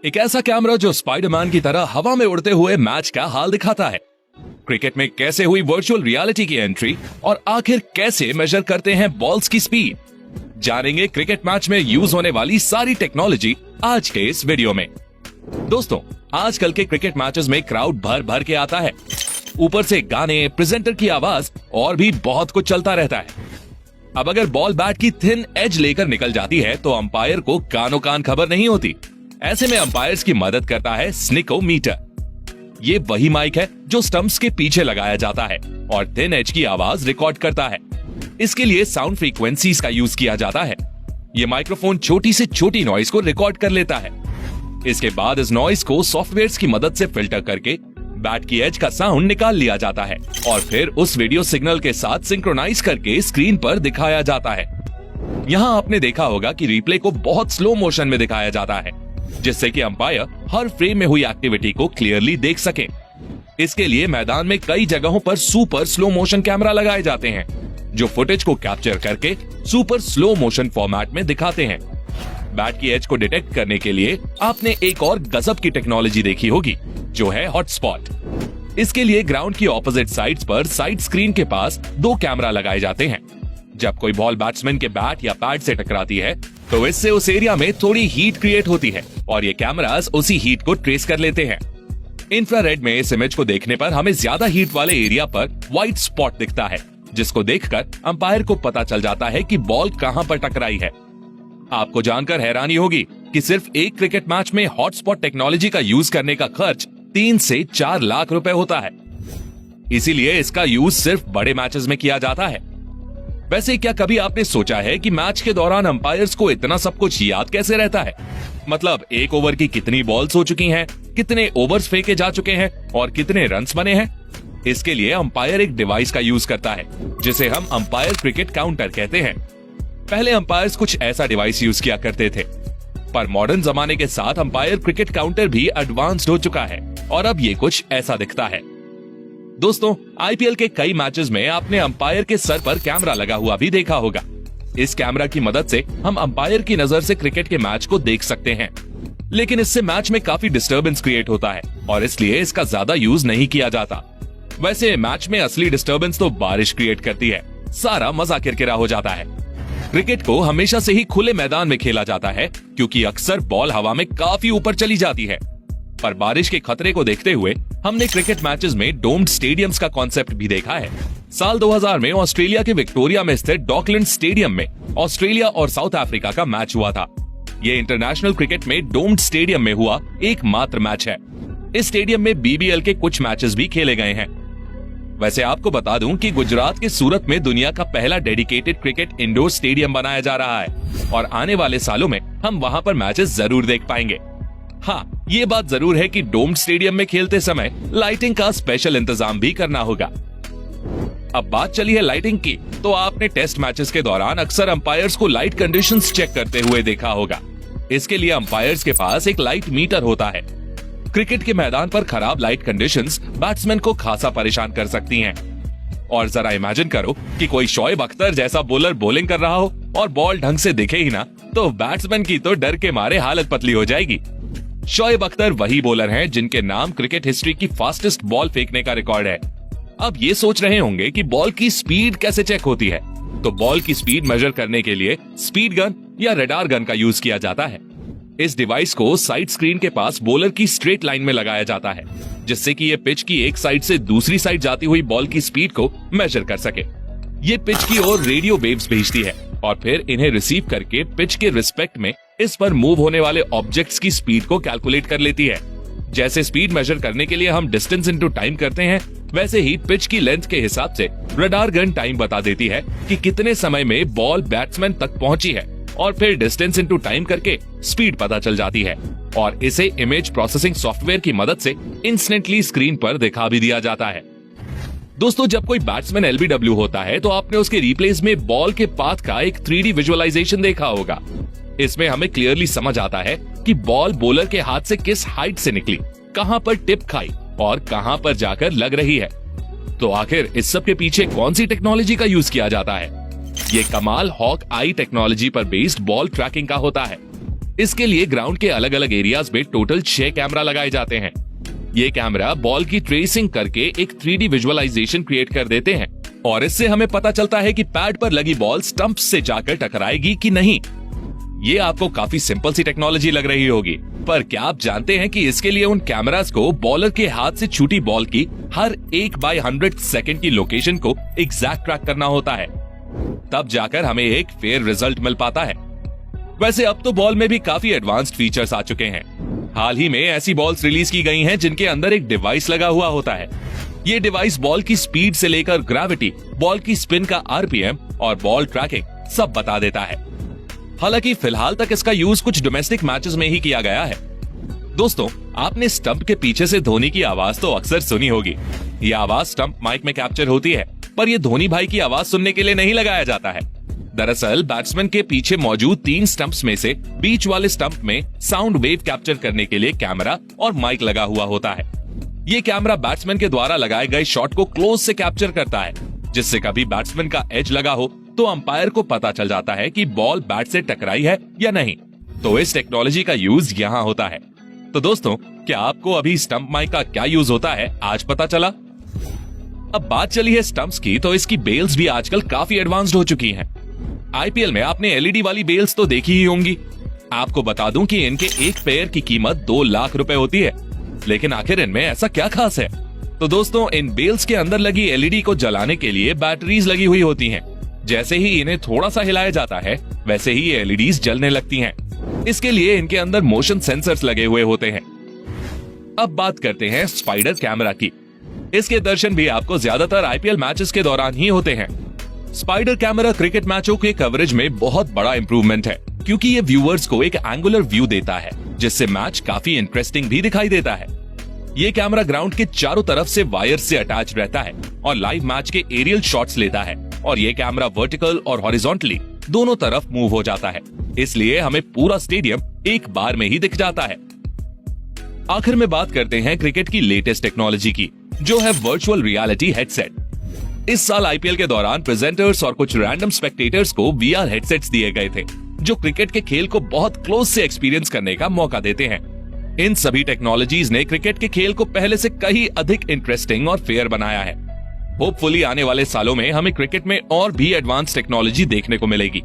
एक ऐसा कैमरा जो स्पाइडरमैन की तरह हवा में उड़ते हुए मैच का हाल दिखाता है। क्रिकेट में कैसे हुई वर्चुअल रियलिटी की एंट्री और आखिर कैसे मेजर करते हैं बॉल्स की स्पीड, जानेंगे क्रिकेट मैच में यूज होने वाली सारी टेक्नोलॉजी आज के इस वीडियो में। दोस्तों, आजकल के क्रिकेट मैचेस में क्राउड भर भर के आता है, ऊपर से गाने, प्रेजेंटर की आवाज और भी बहुत कुछ चलता रहता है। अब अगर बॉल बैट की थिन एज लेकर निकल जाती है तो अंपायर को कानो कान खबर नहीं होती। ऐसे में अंपायर्स की मदद करता है स्निकोमीटर। ये वही माइक है जो स्टंप्स के पीछे लगाया जाता है और थिन एज की आवाज रिकॉर्ड करता है। इसके लिए साउंड फ्रीक्वेंसीज का यूज किया जाता है। ये माइक्रोफोन छोटी से छोटी नॉइज को रिकॉर्ड कर लेता है। इसके बाद इस नॉइज को सॉफ्टवेयर की मदद से फिल्टर करके बैट की एज का साउंड निकाल लिया जाता है और फिर उस वीडियो सिग्नल के साथ सिंक्रोनाइज करके स्क्रीन पर दिखाया जाता है। यहाँ आपने देखा होगा कि रिप्ले को बहुत स्लो मोशन में दिखाया जाता है, जिससे कि अंपायर हर फ्रेम में हुई एक्टिविटी को क्लियरली देख सके। इसके लिए मैदान में कई जगहों पर सुपर स्लो मोशन कैमरा लगाए जाते हैं, जो फुटेज को कैप्चर करके सुपर स्लो मोशन फॉर्मेट में दिखाते हैं। बैट की एज को डिटेक्ट करने के लिए आपने एक और गजब की टेक्नोलॉजी देखी होगी, जो है हॉटस्पॉट। इसके लिए ग्राउंड की ऑपोजिट साइड्स पर साइड स्क्रीन के पास 2 कैमरा लगाए जाते हैं। जब कोई बॉल बैट्समैन के बैट या पैड से टकराती है तो इससे उस एरिया में थोड़ी हीट क्रिएट होती है और ये कैमरास उसी हीट को ट्रेस कर लेते हैं। इंफ्रारेड में इस इमेज को देखने पर हमें ज्यादा हीट वाले एरिया पर व्हाइट स्पॉट दिखता है, जिसको देखकर अंपायर को पता चल जाता है कि बॉल कहां पर टकराई है। आपको जानकर हैरानी होगी कि सिर्फ एक क्रिकेट मैच में हॉटस्पॉट टेक्नोलॉजी का यूज करने का खर्च 3 से 4 लाख रुपए होता है। इसीलिए इसका यूज सिर्फ बड़े मैचेस में किया जाता है। वैसे क्या कभी आपने सोचा है कि मैच के दौरान अंपायर्स को इतना सब कुछ याद कैसे रहता है? मतलब एक ओवर की कितनी बॉल्स हो चुकी हैं, कितने ओवर्स फेंके जा चुके हैं और कितने रन्स बने हैं? इसके लिए अंपायर एक डिवाइस का यूज करता है, जिसे हम अंपायर क्रिकेट काउंटर कहते हैं। पहले अंपायर्स कुछ ऐसा डिवाइस यूज किया करते थे, पर मॉडर्न जमाने के साथ अंपायर क्रिकेट काउंटर भी एडवांस्ड हो चुका है और अब ये कुछ ऐसा दिखता है। दोस्तों, आईपीएल के कई मैचेस में आपने अंपायर के सर पर कैमरा लगा हुआ भी देखा होगा। इस कैमरा की मदद से हम अंपायर की नजर से क्रिकेट के मैच को देख सकते हैं, लेकिन इससे मैच में काफी डिस्टर्बेंस क्रिएट होता है और इसलिए इसका ज्यादा यूज नहीं किया जाता। वैसे मैच में असली डिस्टर्बेंस तो बारिश क्रिएट करती है, सारा मजा किरकिरा हो जाता है। क्रिकेट को हमेशा से ही खुले मैदान में खेला जाता है, क्योंकि अक्सर बॉल हवा में काफी ऊपर चली जाती है। पर बारिश के खतरे को देखते हुए हमने क्रिकेट मैचेस में डोम्ड स्टेडियम्स का कॉन्सेप्ट भी देखा है। साल 2000 में ऑस्ट्रेलिया के विक्टोरिया में स्थित डॉकलैंड स्टेडियम में ऑस्ट्रेलिया और साउथ अफ्रीका का मैच हुआ था। ये इंटरनेशनल क्रिकेट में डोम्ड स्टेडियम में हुआ एकमात्र मैच है। इस स्टेडियम में बीबीएल के कुछ मैचेस भी खेले गए हैं। वैसे आपको बता दूं कि गुजरात के सूरत में दुनिया का पहला डेडिकेटेड क्रिकेट इंडोर स्टेडियम बनाया जा रहा है और आने वाले सालों में हम वहां पर मैचेस जरूर देख पाएंगे। हाँ, ये बात जरूर है कि डोम्ड स्टेडियम में खेलते समय लाइटिंग का स्पेशल इंतजाम भी करना होगा। अब बात चली है लाइटिंग की, तो आपने टेस्ट मैचेस के दौरान अक्सर अंपायर्स को लाइट कंडीशंस चेक करते हुए देखा होगा। इसके लिए अंपायर्स के पास एक लाइट मीटर होता है। क्रिकेट के मैदान पर खराब लाइट कंडीशंस बैट्समैन को खासा परेशान कर सकती हैं। और जरा इमेजिन करो कि कोई शोएब अख्तर जैसा बॉलर बॉलिंग कर रहा हो और बॉल ढंग से दिखे ही ना, तो बैट्समैन की तो डर के मारे हालत पतली हो जाएगी। शोएब अख्तर वही बॉलर हैं जिनके नाम क्रिकेट हिस्ट्री की फास्टेस्ट बॉल फेंकने का रिकॉर्ड है। अब ये सोच रहे होंगे कि बॉल की स्पीड कैसे चेक होती है, तो बॉल की स्पीड मेजर करने के लिए स्पीड गन या रडार गन का यूज किया जाता है। इस डिवाइस को साइड स्क्रीन के पास बॉलर की स्ट्रेट लाइन में लगाया जाता है, जिससे कि ये पिच की एक साइड से दूसरी साइड जाती हुई बॉल की स्पीड को मेजर कर सके। ये पिच की ओर रेडियो वेव्स भेजती है और फिर इन्हें रिसीव करके पिच के रिस्पेक्ट में इस पर मूव होने वाले ऑब्जेक्ट्स की स्पीड को कैलकुलेट कर लेती है। जैसे स्पीड मेजर करने के लिए हम डिस्टेंस इनटू टाइम करते हैं, वैसे ही पिच की लेंथ के हिसाब से रडार गन टाइम बता देती है कि कितने समय में बॉल बैट्समैन तक पहुंची है और फिर डिस्टेंस इनटू टाइम करके स्पीड पता चल जाती है और इसे इमेज प्रोसेसिंग सॉफ्टवेयर की मदद से इंस्टेंटली स्क्रीन पर दिखा भी दिया जाता है। दोस्तों, जब कोई बैट्समैन एलबीडब्ल्यू होता है तो आपने उसके रिप्लेस में बॉल के पाथ का एक 3D विजुअलाइजेशन देखा होगा। इसमें हमें क्लियरली समझ आता है कि बॉल बॉलर के हाथ से किस हाइट से निकली, कहां पर टिप खाई और कहां पर जाकर लग रही है। तो आखिर इस सब के पीछे कौन सी टेक्नोलॉजी का यूज किया जाता है? ये कमाल हॉक आई टेक्नोलॉजी पर बेस्ड बॉल ट्रैकिंग का होता है। इसके लिए ग्राउंड के अलग अलग एरियाज में टोटल 6 कैमरा लगाए जाते हैं। ये कैमरा बॉल की ट्रेसिंग करके एक 3D विजुअलाइजेशन क्रिएट कर देते हैं और इससे हमें पता चलता है कि पैड पर लगी बॉल स्टंप से जाकर टकराएगी कि नहीं। ये आपको काफी सिंपल सी टेक्नोलॉजी लग रही होगी, पर क्या आप जानते हैं कि इसके लिए उन कैमरास को बॉलर के हाथ से छूटी बॉल की हर 1/100 सेकंड की लोकेशन को एग्जैक्ट ट्रैक करना होता है, तब जाकर हमें एक फेयर रिजल्ट मिल पाता है। वैसे अब तो बॉल में भी काफी एडवांस्ड फीचर्स आ चुके हैं। हाल ही में ऐसी बॉल्स रिलीज की गई हैं जिनके अंदर एक डिवाइस लगा हुआ होता है। ये डिवाइस बॉल की स्पीड से लेकर ग्रेविटी, बॉल की स्पिन का आरपीएम और बॉल ट्रैकिंग सब बता देता है। हालांकि फिलहाल तक इसका यूज कुछ डोमेस्टिक मैचेस में ही किया गया है। दोस्तों, आपने स्टंप के पीछे से धोनी की आवाज तो अक्सर सुनी होगी। ये आवाज स्टंप माइक में कैप्चर होती है, पर यह धोनी भाई की आवाज सुनने के लिए नहीं लगाया जाता है। दरअसल बैट्समैन के पीछे मौजूद 3 स्टंप्स में से बीच वाले स्टंप में साउंड वेव कैप्चर करने के लिए कैमरा और माइक लगा हुआ होता है। ये कैमरा बैट्समैन के द्वारा लगाए गए शॉट को क्लोज से कैप्चर करता है, जिससे कभी बैट्समैन का एज लगा हो तो अंपायर को पता चल जाता है कि बॉल बैट से टकराई है या नहीं। तो इस टेक्नोलॉजी का यूज यहाँ होता है। तो दोस्तों, क्या आपको अभी स्टंप माइक का क्या यूज होता है आज पता चला? अब बात चली है स्टंप्स की, तो इसकी बेल्स भी आजकल काफी एडवांस्ड हो चुकी हैं। आईपीएल में आपने एलईडी वाली बेल्स तो देखी ही होंगी। आपको बता दूं कि इनके एक पेयर की कीमत 2 लाख रुपए होती है, लेकिन आखिर इनमें ऐसा क्या खास है? तो दोस्तों, इन बेल्स के अंदर लगी एलईडी को जलाने के लिए बैटरीज लगी हुई होती हैं। जैसे ही इन्हें थोड़ा सा हिलाया जाता है, वैसे ही ये एलईडीज जलने लगती हैं। इसके लिए इनके अंदर मोशन सेंसर्स लगे हुए होते हैं। अब बात करते हैं स्पाइडर कैमरा की। इसके दर्शन भी आपको ज्यादातर आईपीएल मैचेस के दौरान ही होते हैं। स्पाइडर कैमरा क्रिकेट मैचों के कवरेज में बहुत बड़ा इंप्रूवमेंट है, क्योंकि ये व्यूअर्स को एक एंगुलर व्यू देता है, जिससे मैच काफी इंटरेस्टिंग भी दिखाई देता है। ये कैमरा ग्राउंड के चारों तरफ से वायर से अटैच रहता है और लाइव मैच के एरियल शॉट्स लेता है, और ये कैमरा वर्टिकल और हॉरिजॉन्टली दोनों तरफ मूव हो जाता है, इसलिए हमें पूरा स्टेडियम एक बार में ही दिख जाता है। आखिर में बात करते हैं क्रिकेट की लेटेस्ट टेक्नोलॉजी की, जो है वर्चुअल रियलिटी हेडसेट। इस साल आईपीएल के दौरान प्रेजेंटर्स और कुछ रैंडम स्पेक्टेटर्स को वीआर हेडसेट्स दिए गए थे, जो क्रिकेट के खेल को बहुत क्लोज से एक्सपीरियंस करने का मौका देते हैं। इन सभी टेक्नोलॉजीज ने क्रिकेट के खेल को पहले से कहीं अधिक इंटरेस्टिंग और फेयर बनाया है। होपफुली आने वाले सालों में हमें क्रिकेट में और भी एडवांस टेक्नोलॉजी देखने को मिलेगी।